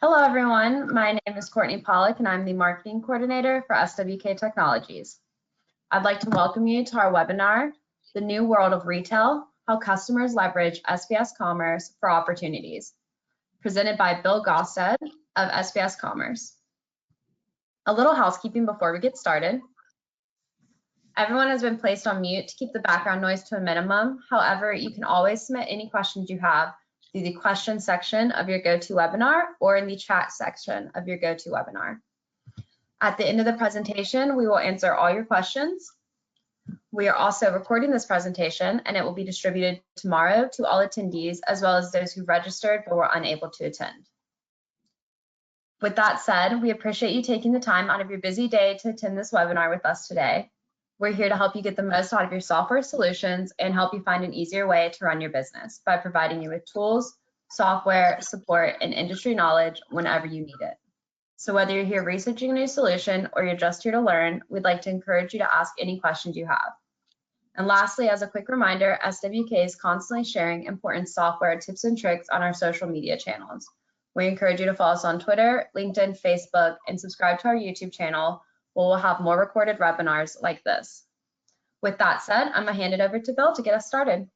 Hello, everyone. My name is Courtney Pollock, and I'm the Marketing Coordinator for SWK Technologies. I'd like to welcome you to our webinar, The New World of Retail, How Customers Leverage SPS Commerce for Opportunities, presented by Bill Gosted of SPS Commerce. A little housekeeping before we get started. Everyone has been placed on mute to keep the background noise to a minimum. However, you can always submit any questions you have through the question section of your GoToWebinar or in the chat section of your GoToWebinar. At the end of the presentation, we will answer all your questions. We are also recording this presentation and it will be distributed tomorrow to all attendees as well as those who registered but were unable to attend. With that said, we appreciate you taking the time out of your busy day to attend this webinar with us today. We're here to help you get the most out of your software solutions and help you find an easier way to run your business by providing you with tools, software, support, and industry knowledge whenever you need it. So whether you're here researching a new solution or you're just here to learn, we'd like to encourage you to ask any questions you have. And lastly, as a quick reminder, SWK is constantly sharing important software tips and tricks on our social media channels. We encourage you to follow us on Twitter, LinkedIn, Facebook, and subscribe to our YouTube channel, where we'll have more recorded webinars like this. With that said, I'm gonna hand it over to Bill to get us started.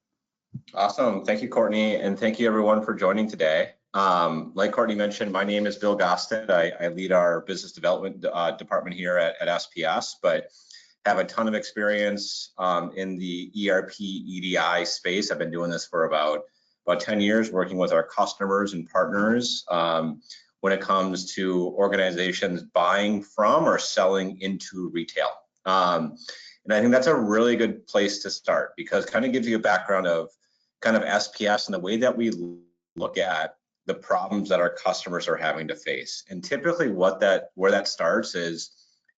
Awesome, thank you, Courtney, and thank you everyone for joining today. Like Courtney mentioned, my name is Bill Gosted. I lead our business development department here at SPS, but have a ton of experience in the ERP EDI space. I've been doing this for about 10 years, working with our customers and partners when it comes to organizations buying from or selling into retail. And I think that's a really good place to start because it kind of gives you a background of kind of SPS and the way that we look at the problems that our customers are having to face. And typically where that starts is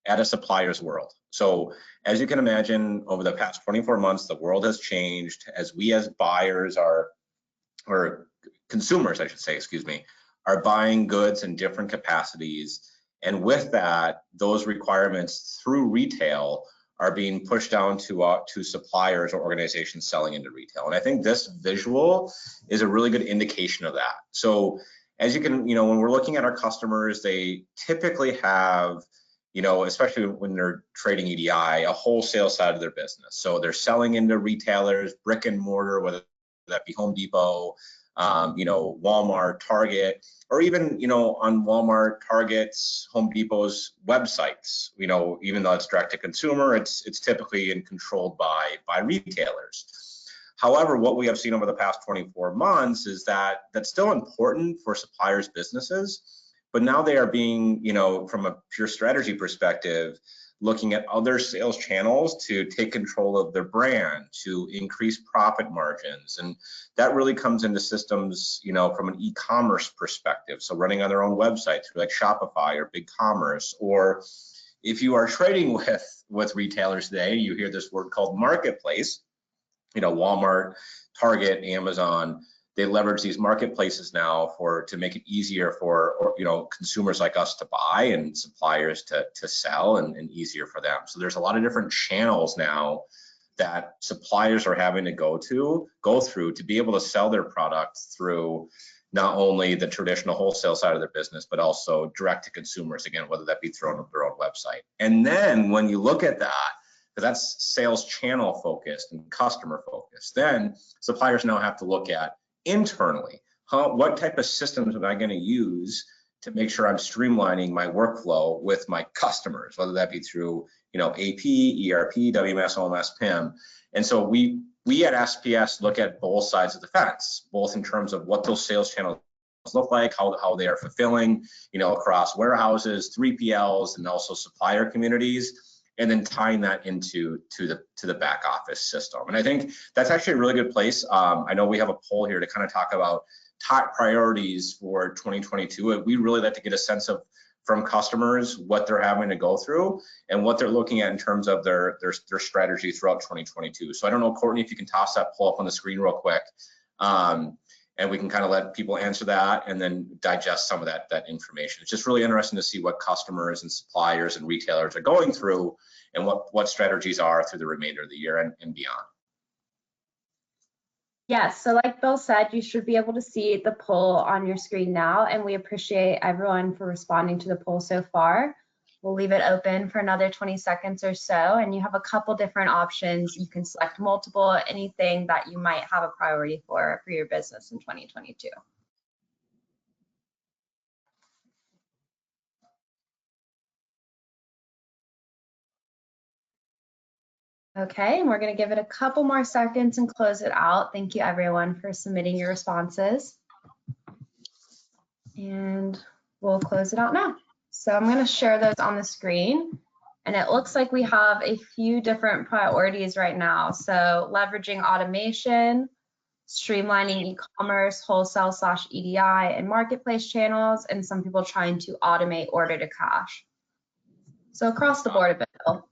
at a supplier's world. So as you can imagine, over the past 24 months, the world has changed as we as buyers or consumers, I should say, excuse me, are buying goods in different capacities. And with that, those requirements through retail are being pushed down to suppliers or organizations selling into retail. And I think this visual is a really good indication of that. So as you can, when we're looking at our customers, they typically have, especially when they're trading EDI, a wholesale side of their business. So they're selling into retailers, brick and mortar, whether that be Home Depot, Walmart, Target, or even, on Walmart, Target's, Home Depot's websites, even though it's direct to consumer, it's typically controlled by retailers. However, what we have seen over the past 24 months is that that's still important for suppliers' businesses, but now they are being, from a pure strategy perspective, looking at other sales channels to take control of their brand, to increase profit margins. And that really comes into systems, from an e-commerce perspective. So running on their own websites like Shopify or BigCommerce, or if you are trading with retailers today, you hear this word called marketplace, Walmart, Target, Amazon. They leverage these marketplaces now to make it easier for consumers like us to buy and suppliers to sell and easier for them. So there's a lot of different channels now that suppliers are having to go through to be able to sell their products through not only the traditional wholesale side of their business, but also direct to consumers, again, whether that be through their own website. And then when you look at that, because that's sales channel focused and customer focused, then suppliers now have to look at internally, what type of systems am I going to use to make sure I'm streamlining my workflow with my customers, whether that be through AP, ERP, WMS, OMS, PIM. And so we at SPS look at both sides of the fence, both in terms of what those sales channels look like, how they are fulfilling, across warehouses, 3PLs, and also supplier communities, and then tying that into the back office system. And I think that's actually a really good place. I know we have a poll here to kind of talk about top priorities for 2022. We really like to get a sense of from customers what they're having to go through and what they're looking at in terms of their strategy throughout 2022. So I don't know, Courtney, if you can toss that poll up on the screen real quick, and we can kind of let people answer that and then digest some of that information. It's just really interesting to see what customers and suppliers and retailers are going through and what strategies are through the remainder of the year and beyond. Yes, so like Bill said, you should be able to see the poll on your screen now, and we appreciate everyone for responding to the poll so far. We'll leave it open for another 20 seconds or so, and you have a couple different options. You can select multiple, anything that you might have a priority for your business in 2022. Okay, and we're going to give it a couple more seconds and close it out. Thank you everyone for submitting your responses. And we'll close it out now. So I'm going to share those on the screen. And it looks like we have a few different priorities right now. So leveraging automation, streamlining e-commerce, wholesale/EDI, and marketplace channels, and some people trying to automate order to cash. So across the board a bit, Bill.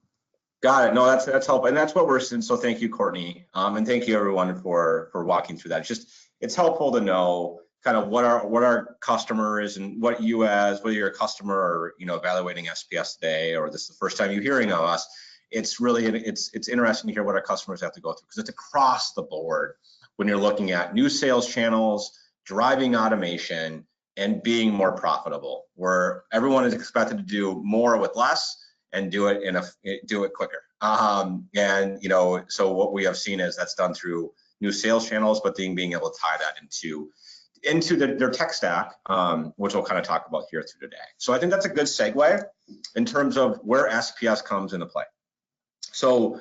Got it. No, that's helpful, and that's what we're seeing. So thank you, Courtney, and thank you everyone for walking through that. It's helpful to know kind of what our customers and what you as whether you're a customer or evaluating SPS today, or this is the first time you're hearing of us. It's really it's interesting to hear what our customers have to go through, because it's across the board when you're looking at new sales channels, driving automation, and being more profitable, where everyone is expected to do more with less and do it quicker. So what we have seen is that's done through new sales channels, but being able to tie that into their tech stack, which we'll kind of talk about here through today. So I think that's a good segue in terms of where SPS comes into play. So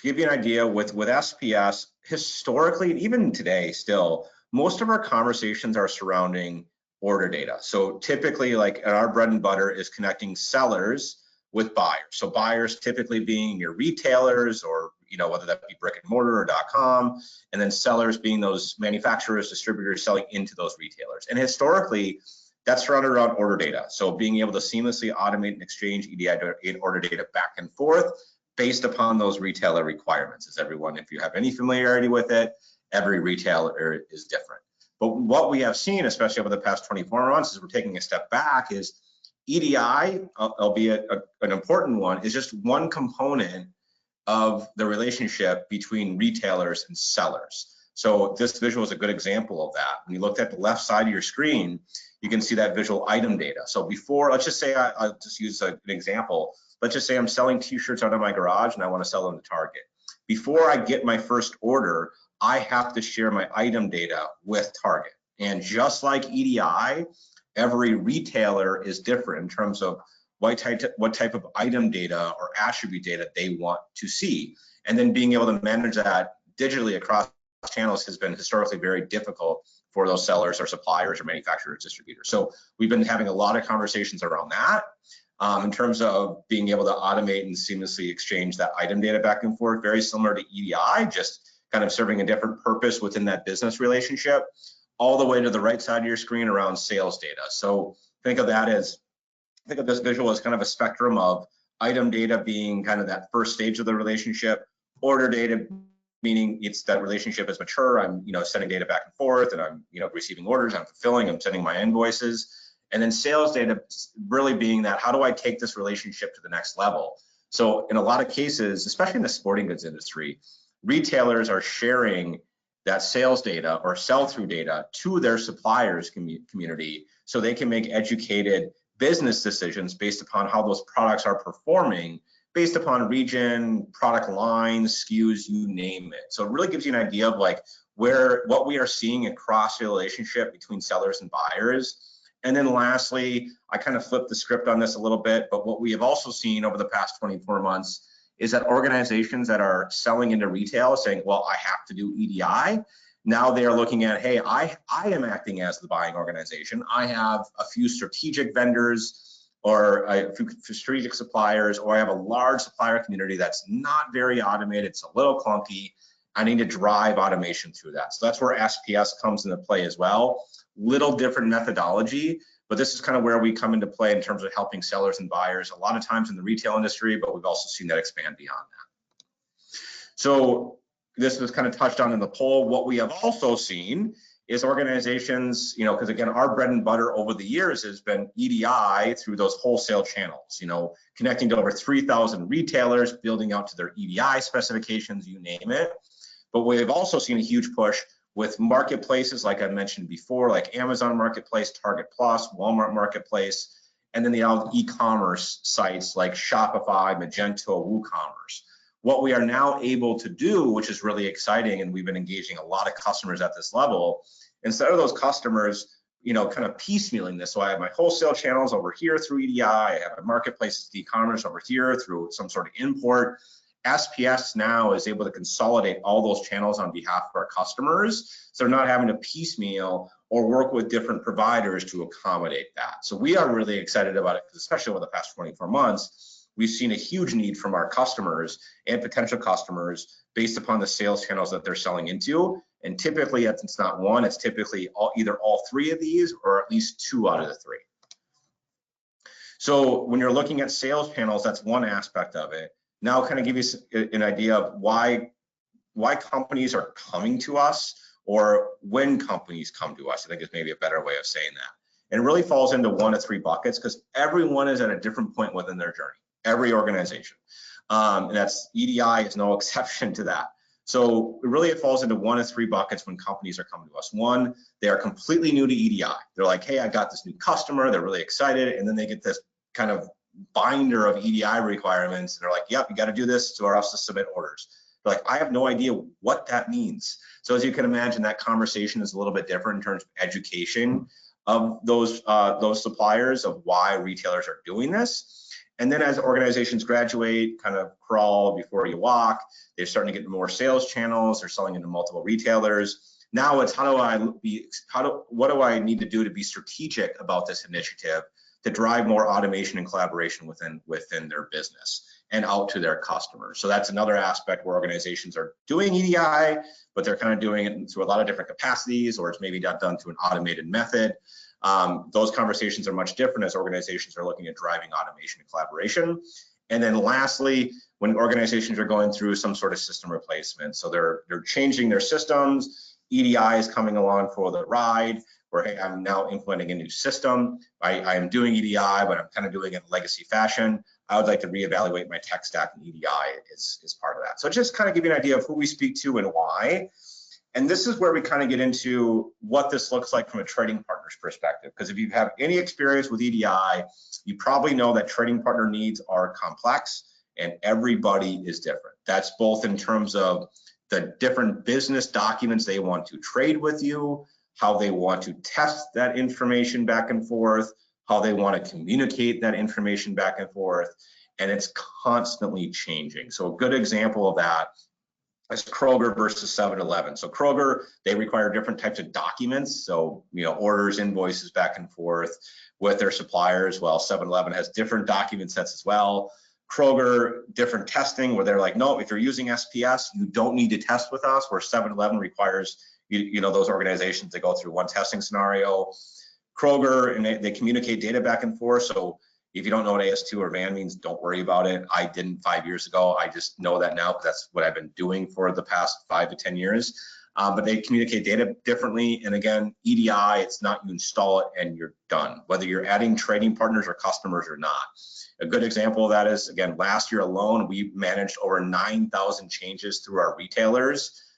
give you an idea with SPS, historically, and even today still, most of our conversations are surrounding order data. So typically, like our bread and butter is connecting sellers with buyers. So buyers typically being your retailers, or whether that be brick and mortar or .com, and then sellers being those manufacturers, distributors selling into those retailers. And historically, that's surrounded around order data. So being able to seamlessly automate and exchange EDI order data back and forth based upon those retailer requirements. As everyone, if you have any familiarity with it, every retailer is different. But what we have seen, especially over the past 24 months, as we're taking a step back, is EDI, albeit an important one, is just one component of the relationship between retailers and sellers. So this visual is a good example of that. When you looked at the left side of your screen, you can see that visual item data. So before, let's just say I'll just use an example. Let's just say I'm selling t-shirts out of my garage and I want to sell them to Target. Before I get my first order, I have to share my item data with Target. And just like EDI, every retailer is different in terms of what type of item data or attribute data they want to see. And then being able to manage that digitally across channels has been historically very difficult for those sellers or suppliers or manufacturers, distributors. So we've been having a lot of conversations around that in terms of being able to automate and seamlessly exchange that item data back and forth, very similar to EDI, just kind of serving a different purpose within that business relationship, all the way to the right side of your screen around sales data. So think of this visual as kind of a spectrum of item data being kind of that first stage of the relationship, order data meaning it's that relationship is mature. I'm sending data back and forth, and I'm receiving orders, I'm fulfilling, I'm sending my invoices. And then sales data really being that, how do I take this relationship to the next level? So in a lot of cases, especially in the sporting goods industry, retailers are sharing that sales data or sell-through data to their suppliers community, so they can make educated business decisions based upon how those products are performing, based upon region, product lines, SKUs, you name it. So it really gives you an idea of like what we are seeing across the relationship between sellers and buyers. And then lastly, I kind of flipped the script on this a little bit, but what we have also seen over the past 24 months is that organizations that are selling into retail saying, well, I have to do EDI. Now they are looking at, hey, I am acting as the buying organization. I have a few strategic vendors or a few strategic suppliers, or I have a large supplier community that's not very automated. It's a little clunky. I need to drive automation through that. So that's where SPS comes into play as well. Little different methodology, but this is kind of where we come into play in terms of helping sellers and buyers a lot of times in the retail industry, but we've also seen that expand beyond that. So this was kind of touched on in the poll. What we have also seen is organizations, because again, our bread and butter over the years has been EDI through those wholesale channels, connecting to over 3,000 retailers, building out to their EDI specifications, you name it. But we've also seen a huge push with marketplaces, like I mentioned before, like Amazon Marketplace, Target Plus, Walmart Marketplace, and then the e-commerce sites like Shopify, Magento, WooCommerce. What we are now able to do, which is really exciting, and we've been engaging a lot of customers at this level, instead of those customers, kind of piecemealing this. So I have my wholesale channels over here through EDI, I have my marketplaces e-commerce over here through some sort of import. SPS now is able to consolidate all those channels on behalf of our customers, so they're not having to piecemeal or work with different providers to accommodate that. So we are really excited about it, especially over the past 24 months. We've seen a huge need from our customers and potential customers based upon the sales channels that they're selling into. And typically, it's not one, it's typically either all three of these or at least two out of the three. So when you're looking at sales channels, that's one aspect of it. Now I'll kind of give you an idea of why companies are coming to us, or when companies come to us. I think is maybe a better way of saying that. And it really falls into one of three buckets, because everyone is at a different point within their journey, every organization. And that's EDI is no exception to that. So really it falls into one of three buckets when companies are coming to us. One, they are completely new to EDI. They're like, hey, I got this new customer, they're really excited, and then they get this kind of binder of EDI requirements, and they're like, yep, you got to do this or else to submit orders. They're like, I have no idea what that means. So as you can imagine, that conversation is a little bit different in terms of education of those suppliers of why retailers are doing this. And then as organizations graduate, kind of crawl before you walk, they're starting to get more sales channels, they're selling into multiple retailers. Now it's what do I need to do to be strategic about this initiative to drive more automation and collaboration within their business and out to their customers. So that's another aspect where organizations are doing EDI, but they're kind of doing it through a lot of different capacities, or it's maybe not done through an automated method. Those conversations are much different as organizations are looking at driving automation and collaboration. And then lastly, when organizations are going through some sort of system replacement, so they're changing their systems, EDI is coming along for the ride, where hey, I'm now implementing a new system. I am doing EDI, but I'm kind of doing it in legacy fashion. I would like to reevaluate my tech stack, and EDI is part of that. So just kind of give you an idea of who we speak to and why. And this is where we kind of get into what this looks like from a trading partner's perspective. Because if you have any experience with EDI, you probably know that trading partner needs are complex and everybody is different. That's both in terms of the different business documents they want to trade with you, how they want to test that information back and forth, how they want to communicate that information back and forth, and it's constantly changing. So a good example of that is Kroger versus 7-Eleven. So Kroger, they require different types of documents, so orders, invoices back and forth with their suppliers, while 7-Eleven has different document sets as well. Kroger, different testing, where they're like, no, if you're using SPS, you don't need to test with us, where 7-Eleven requires those organizations to go through one testing scenario. Kroger, and they communicate data back and forth. So if you don't know what AS2 or VAN means, don't worry about it. I didn't 5 years ago. I just know that now because that's what I've been doing for the past 5 to 10 years. But they communicate data differently. And again, EDI, it's not you install it and you're done, whether you're adding trading partners or customers or not. A good example of that is, again, last year alone, we managed over 9,000 changes through our retailers,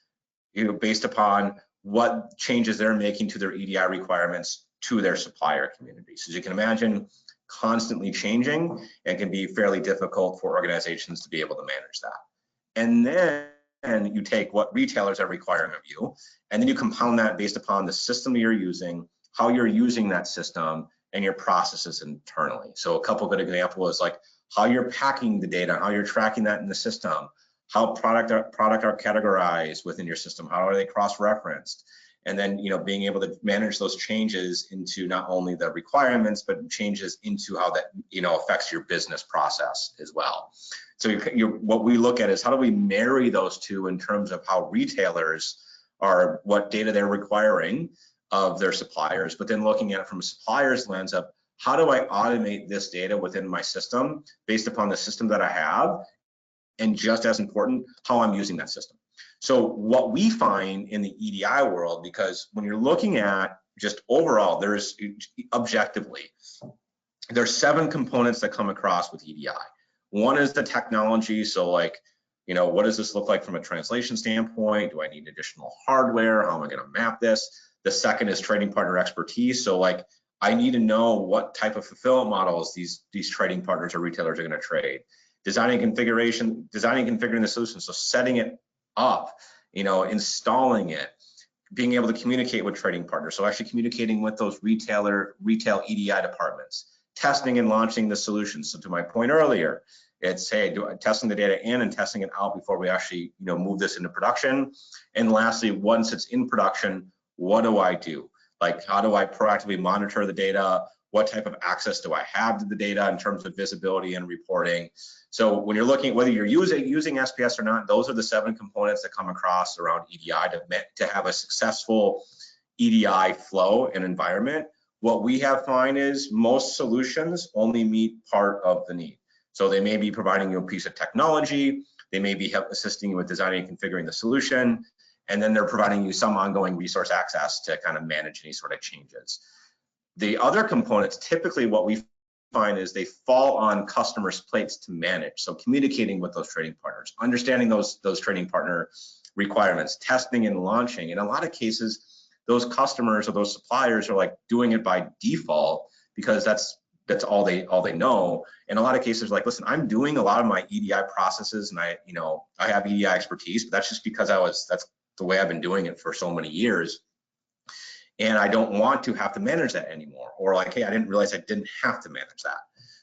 based upon what changes they're making to their EDI requirements to their supplier community. So as you can imagine, constantly changing, and can be fairly difficult for organizations to be able to manage that. And then you take what retailers are requiring of you, and then you compound that based upon the system you're using, how you're using that system, and your processes internally. So a couple good examples is like how you're packing the data, how you're tracking that in the system, how product are categorized within your system, how are they cross-referenced, and then being able to manage those changes into not only the requirements, but changes into how that affects your business process as well. So what we look at is how do we marry those two in terms of how retailers are, what data they're requiring of their suppliers, but then looking at it from a supplier's lens of how do I automate this data within my system based upon the system that I have, and just as important, how I'm using that system. So what we find in the EDI world, because when you're looking at just overall, there's objectively, there's 7 components that come across with EDI. One is the technology, so like What does this look like from a translation standpoint? Do I need additional hardware? How am I going to map this? The second is trading partner expertise. So like, I need to know what type of fulfillment models these trading partners or retailers are going to trade. Designing and configuring the solution. So setting it up, installing it, being able to communicate with trading partners. So actually communicating with those retail EDI departments, testing and launching the solution. So to my point earlier, it's, hey, testing the data in and testing it out before we actually, move this into production. And lastly, once it's in production, what do I do? Like, how do I proactively monitor the data? What type of access do I have to the data in terms of visibility and reporting? So when you're looking, whether you're using SPS or not, those are the 7 components that come across around EDI to have a successful EDI flow and environment. What we have found is most solutions only meet part of the need. So they may be providing you a piece of technology, they may be assisting you with designing and configuring the solution, and then they're providing you some ongoing resource access to kind of manage any sort of changes. The other components, typically what we find is they fall on customers' plates to manage. So communicating with those trading partners, understanding those trading partner requirements, testing and launching. In a lot of cases, those customers or those suppliers are like doing it by default because that's all they know. In a lot of cases, like, listen, I'm doing a lot of my EDI processes and I have EDI expertise, but that's just because that's the way I've been doing it for so many years. And I don't want to have to manage that anymore. Or like, hey, I didn't realize I didn't have to manage that.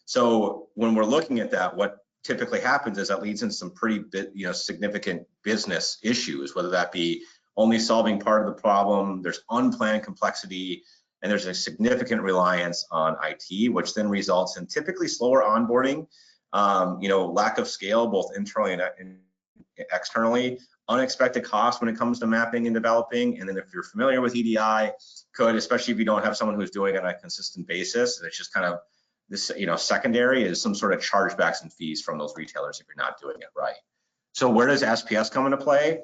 So when we're looking at that, what typically happens is that leads into some pretty significant business issues, whether that be only solving part of the problem, there's unplanned complexity, and there's a significant reliance on IT, which then results in typically slower onboarding, lack of scale, both internally and externally, unexpected costs when it comes to mapping and developing. And then if you're familiar with EDI, especially if you don't have someone who's doing it on a consistent basis, and it's just kind of this, secondary is some sort of chargebacks and fees from those retailers if you're not doing it right. So where does SPS come into play?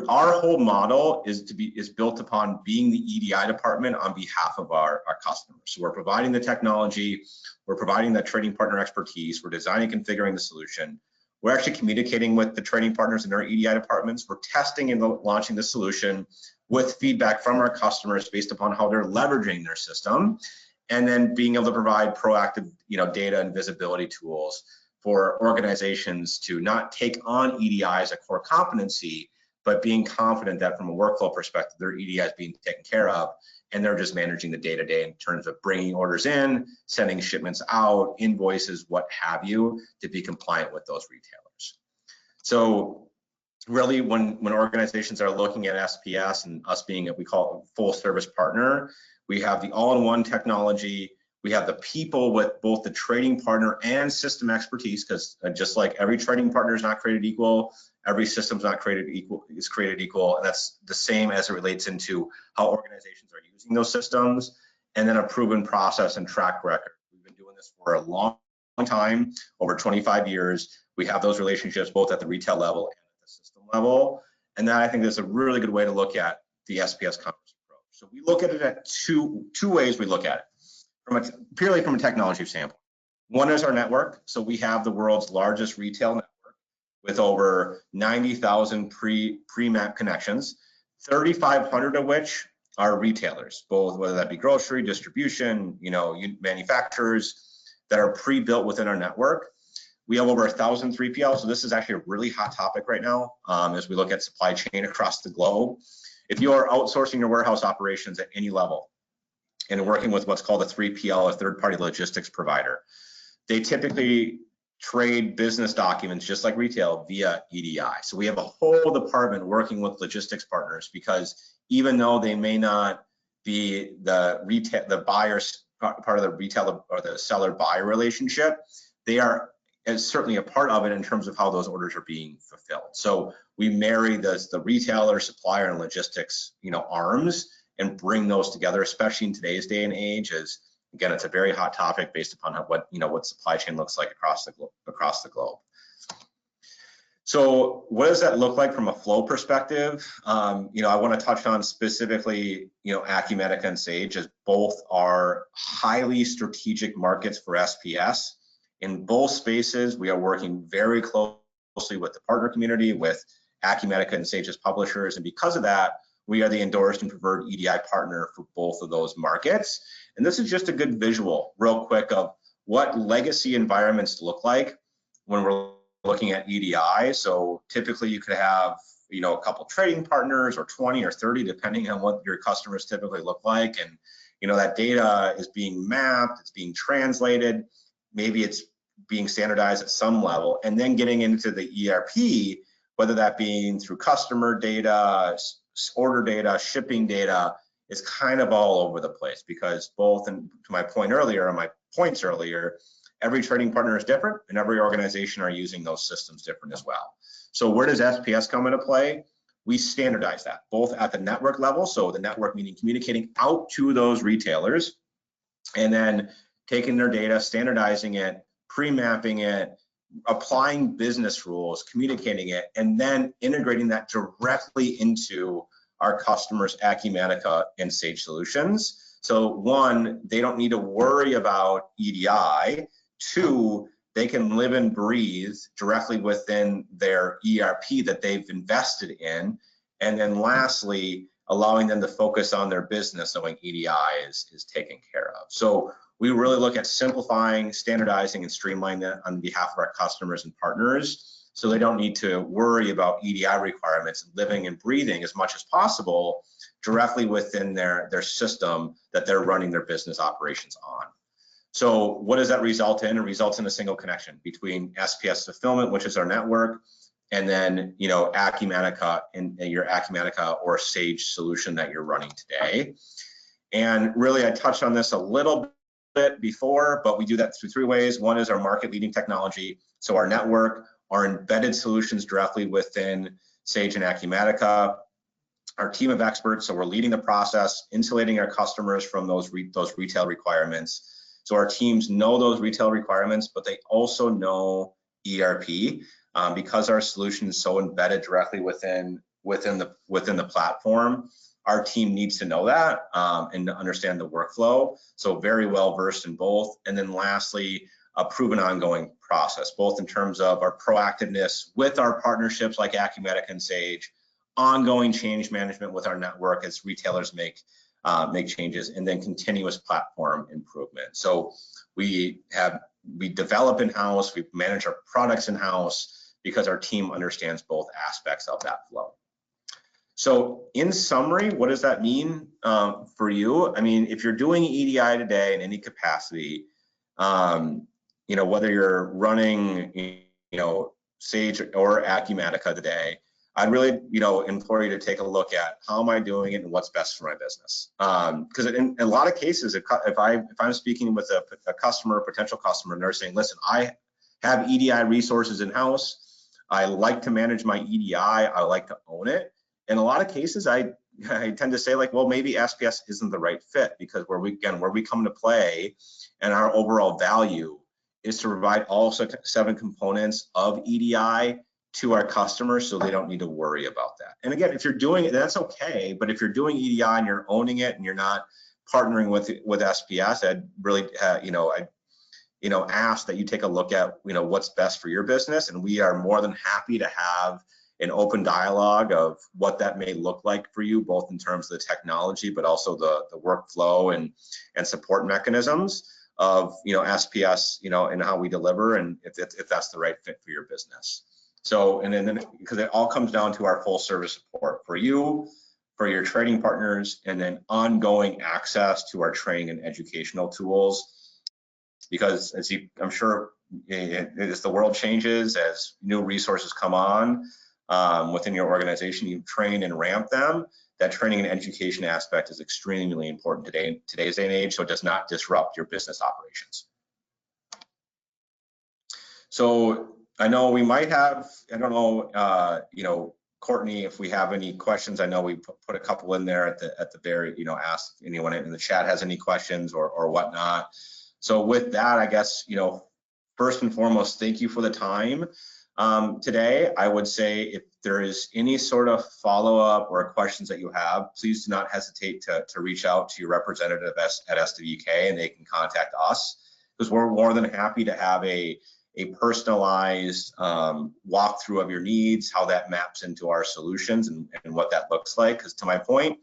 Our whole model is built upon being the EDI department on behalf of our customers. So we're providing the technology, we're providing the trading partner expertise, we're designing and configuring the solution. We're actually communicating with the trading partners in our EDI departments. We're testing and launching the solution with feedback from our customers based upon how they're leveraging their system, and then being able to provide proactive, data and visibility tools for organizations to not take on EDI as a core competency, but being confident that from a workflow perspective, their EDI is being taken care of, and they're just managing the day-to-day in terms of bringing orders in, sending shipments out, invoices, what have you, to be compliant with those retailers. So really, when organizations are looking at SPS and us being what we call a full service partner, we have the all-in-one technology, we have the people with both the trading partner and system expertise, because just like every trading partner is not created equal, every system's not created equal, is created equal, and that's the same as it relates into how organizations are using those systems, and then a proven process and track record. We've been doing this for a long time, over 25 years. We have those relationships both at the retail level and at the system level, and then I think that's a really good way to look at the SPS Commerce approach. So we look at it at two ways we look at it, purely from a technology standpoint. One is our network. So we have the world's largest retail network with over 90,000 pre-map connections, 3,500 of which are retailers, both whether that be grocery, distribution, manufacturers that are pre-built within our network. We have over 1,000 3PLs, so this is actually a really hot topic right now as we look at supply chain across the globe. If you are outsourcing your warehouse operations at any level and working with what's called a 3PL, a third-party logistics provider, they typically trade business documents just like retail via EDI. So we have a whole department working with logistics partners, because even though they may not be the buyer's part of the retail or the seller buyer relationship, they are certainly a part of it in terms of how those orders are being fulfilled. So we marry the retailer, supplier, and logistics arms and bring those together, especially in today's day and age, as again, it's a very hot topic based upon what supply chain looks like across the globe. So what does that look like from a flow perspective? I want to touch on specifically, Acumatica and Sage, as both are highly strategic markets for SPS. In both spaces, we are working very closely closely with the partner community, with Acumatica and Sage's publishers, and because of that, we are the endorsed and preferred EDI partner for both of those markets. And this is just a good visual, real quick, of what legacy environments look like when we're looking at EDI. So typically you could have, you know, a couple trading partners, or 20 or 30, depending on what your customers typically look like. And, you know, that data is being mapped, it's being translated, maybe it's being standardized at some level, and then getting into the ERP, whether that being through customer data, order data, shipping data, is kind of all over the place, because both, and to my point earlier, my points earlier, every trading partner is different and every organization are using those systems different as well. So where does SPS come into play? We standardize that both at the network level, so the network meaning communicating out to those retailers, and then taking their data, standardizing it, pre-mapping it, applying business rules, communicating it, and then integrating that directly into our customers' Acumatica and Sage solutions. So one, they don't need to worry about EDI. Two, they can live and breathe directly within their ERP that they've invested in. And then lastly, allowing them to focus on their business knowing EDI is taken care of. So we really look at simplifying, standardizing, and streamlining that on behalf of our customers and partners, so they don't need to worry about EDI requirements, living and breathing as much as possible directly within their system that they're running their business operations on. So what does that result in? It results in a single connection between SPS Fulfillment, which is our network, and then, you know, Acumatica and your Acumatica or Sage solution that you're running today. And really, I touched on this a little bit before, but we do that through three ways. One is our market leading technology. So our network, our embedded solutions directly within Sage and Acumatica, our team of experts. So we're leading the process, insulating our customers from those retail requirements. So our teams know those retail requirements, but they also know ERP, because our solution is so embedded directly within the platform. Our team needs to know that and to understand the workflow. So very well versed in both. And then lastly, a proven ongoing process, both in terms of our proactiveness with our partnerships like Acumatica and Sage, ongoing change management with our network as retailers make changes, and then continuous platform improvement. So we develop in-house, we manage our products in-house because our team understands both aspects of that flow. So in summary, what does that mean for you? I mean, if you're doing EDI today in any capacity, you know, whether you're running, you know, Sage or Acumatica today, I'd really, you know, implore you to take a look at how am I doing it and what's best for my business. Because in a lot of cases, if I'm speaking with a customer, a potential customer, and they're saying, listen, I have EDI resources in-house, I like to manage my EDI, I like to own it. In a lot of cases, I tend to say, like, well, maybe SPS isn't the right fit, because where we come to play and our overall value is to provide all 7 components of EDI to our customers, so they don't need to worry about that. And again, if you're doing it, that's okay. But if you're doing EDI and you're owning it and you're not partnering with SPS, I'd really, ask that you take a look at, you know, what's best for your business. And we are more than happy to have an open dialogue of what that may look like for you, both in terms of the technology, but also the workflow and support mechanisms of, you know, SPS, you know, and how we deliver, and if that's the right fit for your business. So, and then because it all comes down to our full service support for you, for your trading partners, and then ongoing access to our training and educational tools. Because I'm sure as the world changes, as new resources come on within your organization, you train and ramp them. That training and education aspect is extremely important today in today's day and age, so it does not disrupt your business operations. So I know we might have, I don't know, you know, Courtney, if we have any questions. I know we put a couple in there at the very, you know, ask anyone in the chat has any questions or whatnot. So with that, I guess, you know, first and foremost, thank you for the time today. I would say if there is any sort of follow-up or questions that you have, please do not hesitate to reach out to your representative at SWK, and they can contact us, because we're more than happy to have a a personalized walkthrough of your needs, how that maps into our solutions and what that looks like. Because to my point,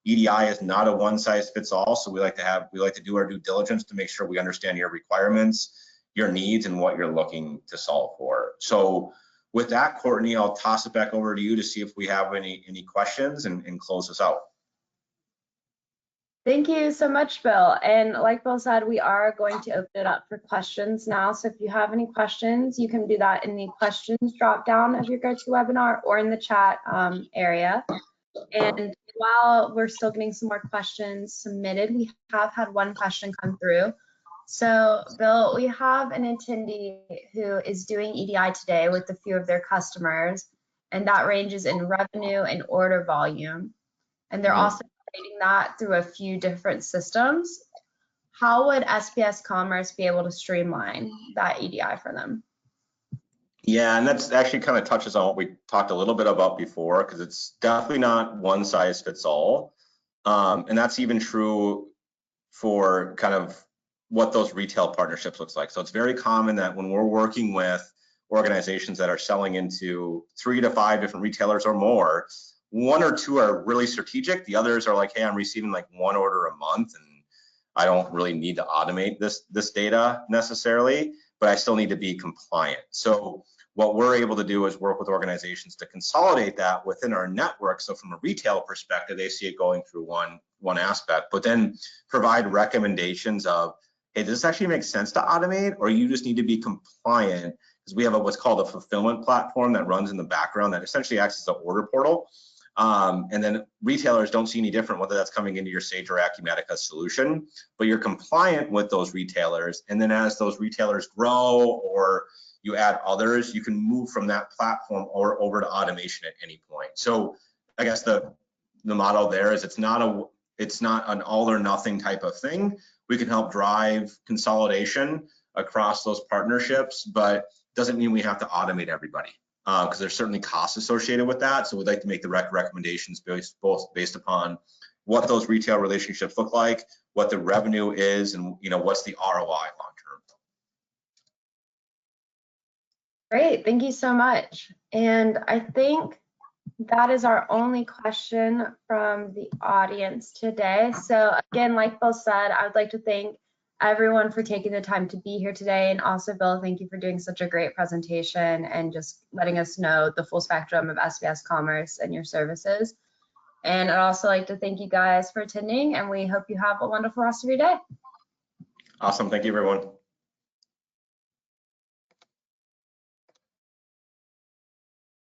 EDI is not a one size fits all. So we like to do our due diligence to make sure we understand your requirements, your needs, and what you're looking to solve for. So with that, Courtney, I'll toss it back over to you to see if we have any questions and close this out. Thank you so much, Bill. And like Bill said, we are going to open it up for questions now. So if you have any questions, you can do that in the questions drop down of your GoToWebinar or in the chat area. And while we're still getting some more questions submitted, we have had one question come through. So Bill, we have an attendee who is doing EDI today with a few of their customers, and that ranges in revenue and order volume. And they're also creating that through a few different systems. How would SPS Commerce be able to streamline that EDI for them? Yeah, and that's actually kind of touches on what we talked a little bit about before, because it's definitely not one size fits all. And that's even true for kind of what those retail partnerships looks like. So it's very common that when we're working with organizations that are selling into 3 to 5 different retailers or more, 1 or 2 are really strategic. The others are like, hey, I'm receiving like 1 order a month and I don't really need to automate this data necessarily, but I still need to be compliant. So what we're able to do is work with organizations to consolidate that within our network. So from a retail perspective, they see it going through one aspect, but then provide recommendations of, hey, does this actually make sense to automate, or you just need to be compliant? Because we have what's called a fulfillment platform that runs in the background that essentially acts as an order portal. And then retailers don't see any different whether that's coming into your Sage or Acumatica solution, but you're compliant with those retailers. And then as those retailers grow or you add others, you can move from that platform or over to automation at any point. So I guess the model there is it's not an all or nothing type of thing. We can help drive consolidation across those partnerships, but doesn't mean we have to automate everybody, because there's certainly costs associated with that. So we'd like to make the recommendations based upon what those retail relationships look like, what the revenue is, and what's the ROI long term. Great, thank you so much. And I think that is our only question from the audience today. So again, like Bill said, I would like to thank everyone for taking the time to be here today. And also, Bill, thank you for doing such a great presentation and just letting us know the full spectrum of SPS Commerce and your services. And I'd also like to thank you guys for attending, and we hope you have a wonderful rest of your day. Awesome, thank you everyone.